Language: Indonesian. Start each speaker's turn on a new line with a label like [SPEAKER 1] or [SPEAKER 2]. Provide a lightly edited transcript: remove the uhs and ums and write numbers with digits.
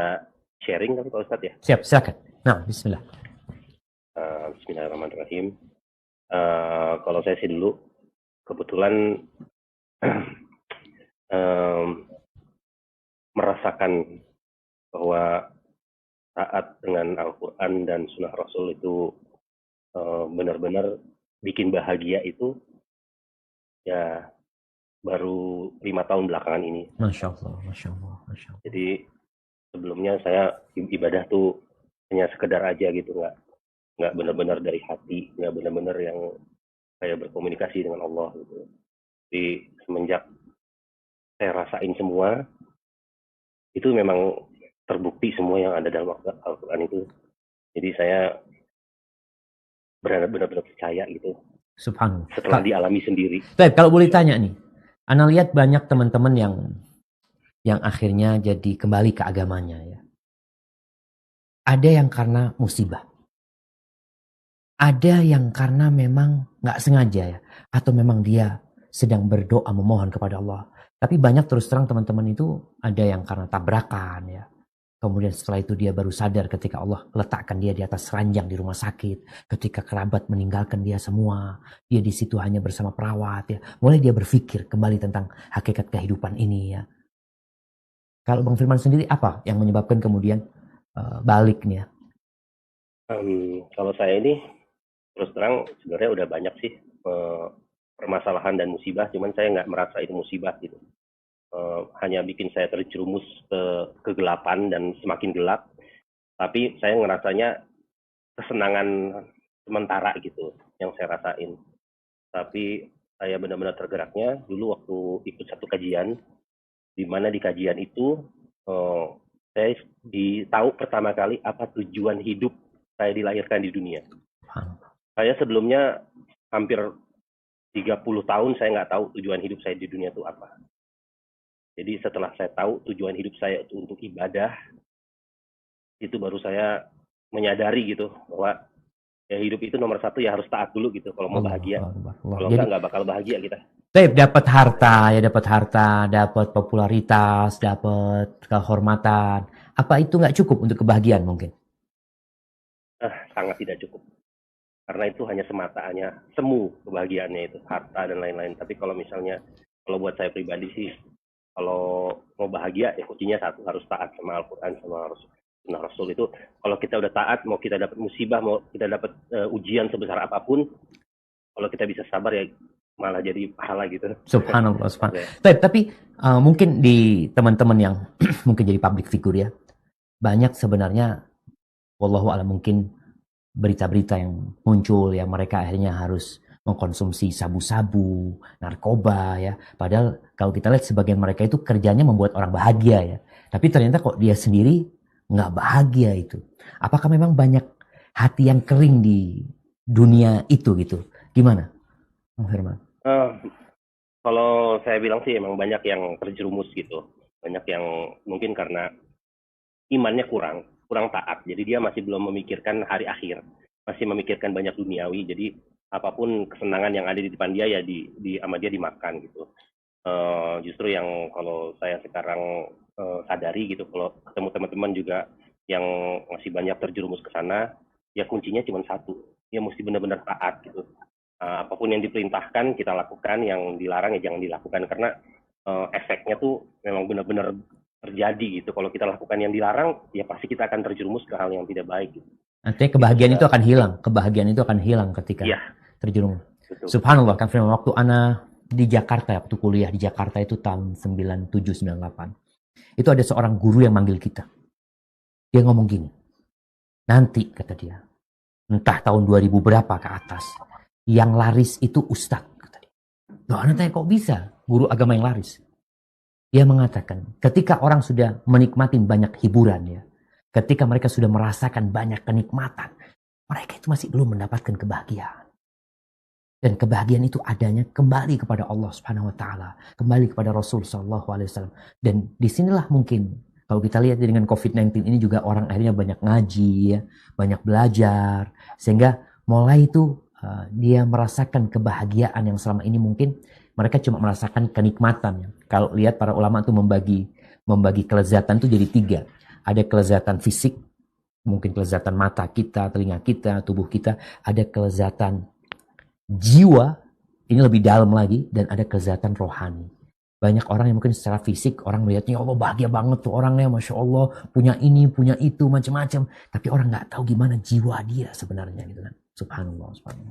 [SPEAKER 1] bisa sharing kan Pak Ustadz ya?
[SPEAKER 2] Siap, silakan. Nah, bismillah.
[SPEAKER 1] Bismillahirrahmanirrahim. Kalau saya sih dulu kebetulan merasakan bahwa taat dengan Al-Quran dan Sunnah Rasul itu benar-benar bikin bahagia itu ya baru 5 tahun belakangan ini.
[SPEAKER 2] Masya Allah, Masya Allah, Masya Allah.
[SPEAKER 1] Jadi sebelumnya saya ibadah tuh hanya sekedar aja gitu, nggak benar-benar dari hati, nggak benar-benar yang kayak berkomunikasi dengan Allah gitu. Jadi semenjak saya rasain semua, itu memang terbukti semua yang ada dalam Al-Quran itu. Jadi saya benar-benar percaya gitu.
[SPEAKER 2] Subhanallah.
[SPEAKER 1] Setelah dialami sendiri.
[SPEAKER 2] Baik, kalau boleh tanya nih, Ana lihat banyak teman-teman yang akhirnya jadi kembali ke agamanya ya. Ada yang karena musibah. Ada yang karena memang nggak sengaja ya, atau memang dia sedang berdoa memohon kepada Allah. Tapi banyak terus terang teman-teman itu ada yang karena tabrakan ya. Kemudian setelah itu dia baru sadar ketika Allah letakkan dia di atas ranjang di rumah sakit. Ketika kerabat meninggalkan dia semua. Dia di situ hanya bersama perawat ya. Mulai dia berpikir kembali tentang hakikat kehidupan ini ya. Kalau Bang Firman sendiri apa yang menyebabkan kemudian balik nih ya?
[SPEAKER 1] Kalau saya ini terus terang sebenarnya udah banyak sih permasalahan dan musibah. Cuman saya nggak merasa itu musibah gitu. Hanya bikin saya terjerumus ke kegelapan dan semakin gelap. Tapi saya ngerasanya kesenangan sementara gitu yang saya rasain. Tapi saya benar-benar tergeraknya dulu waktu ikut satu kajian, di mana di kajian itu saya tahu pertama kali apa tujuan hidup saya dilahirkan di dunia. Saya sebelumnya hampir 30 tahun saya nggak tahu tujuan hidup saya di dunia itu apa. Jadi setelah saya tahu tujuan hidup saya itu untuk ibadah, itu baru saya menyadari gitu bahwa ya hidup itu nomor satu ya harus taat dulu gitu kalau mau bahagia. Kalau nggak bakal bahagia kita.
[SPEAKER 2] Dapat harta, dapat popularitas, dapat kehormatan. Apa itu nggak cukup untuk kebahagiaan mungkin?
[SPEAKER 1] Sangat tidak cukup. Karena itu hanya semu kebahagiaannya itu, harta dan lain-lain. Tapi kalau buat saya pribadi sih, kalau mau bahagia ya kuncinya satu, harus taat sama Al-Quran sama Sunnah Rasul itu. Kalau kita udah taat, mau kita dapat musibah, mau kita dapat ujian sebesar apapun, kalau kita bisa sabar ya malah jadi pahala gitu.
[SPEAKER 2] Subhanallah, subhanallah. Tapi mungkin di teman-teman yang mungkin jadi public figure ya, banyak sebenarnya wallahu a'lam mungkin berita-berita yang muncul ya, mereka akhirnya harus mengkonsumsi sabu-sabu, narkoba ya. Padahal kalau kita lihat sebagian mereka itu kerjanya membuat orang bahagia ya. Tapi ternyata kok dia sendiri nggak bahagia itu. Apakah memang banyak hati yang kering di dunia itu gitu? Gimana, Bang Firman?
[SPEAKER 1] Kalau saya bilang sih emang banyak yang terjerumus gitu. Banyak yang mungkin karena imannya kurang taat. Jadi dia masih belum memikirkan hari akhir. Masih memikirkan banyak duniawi. Jadi apapun kesenangan yang ada di depan dia ya sama dia dimakan gitu. Justru yang kalau saya sekarang sadari gitu, kalau ketemu teman-teman juga yang masih banyak terjerumus ke sana, ya kuncinya cuma satu. Dia mesti benar-benar taat gitu. Apapun yang diperintahkan kita lakukan, yang dilarang ya jangan dilakukan, karena efeknya tuh memang benar-benar terjadi gitu. Kalau kita lakukan yang dilarang, ya pasti kita akan terjerumus ke hal yang tidak baik gitu.
[SPEAKER 2] Artinya kebahagiaan itu akan hilang. Kebahagiaan itu akan hilang ketika terjerumus. Betul. Subhanallah, kan firman waktu ana di Jakarta, waktu kuliah di Jakarta itu tahun 97-98. Itu ada seorang guru yang manggil kita. Dia ngomong gini, nanti kata dia, entah tahun 2000 berapa ke atas, yang laris itu ustadz, kata dia. Loh, ana tanya kok bisa guru agama yang laris? Dia mengatakan, ketika orang sudah menikmati banyak hiburan ya, ketika mereka sudah merasakan banyak kenikmatan, mereka itu masih belum mendapatkan kebahagiaan. Dan kebahagiaan itu adanya kembali kepada Allah Subhanahu wa taala, kembali kepada Rasul sallallahu alaihi wasallam. Dan disinilah mungkin kalau kita lihat dengan COVID-19 ini juga orang akhirnya banyak ngaji ya, banyak belajar, sehingga mulai itu dia merasakan kebahagiaan yang selama ini mungkin mereka cuma merasakan kenikmatan ya. Kalau lihat para ulama itu membagi kelezatan itu jadi 3. Ada kelezatan fisik, mungkin kelezatan mata kita, telinga kita, tubuh kita. Ada kelezatan jiwa, ini lebih dalam lagi, dan ada kelezatan rohani. Banyak orang yang mungkin secara fisik, orang melihatnya, ya Allah bahagia banget tuh orangnya, Masya Allah, punya ini, punya itu, macam-macam. Tapi orang nggak tahu gimana jiwa dia sebenarnya gitu kan. Subhanallah, subhanallah.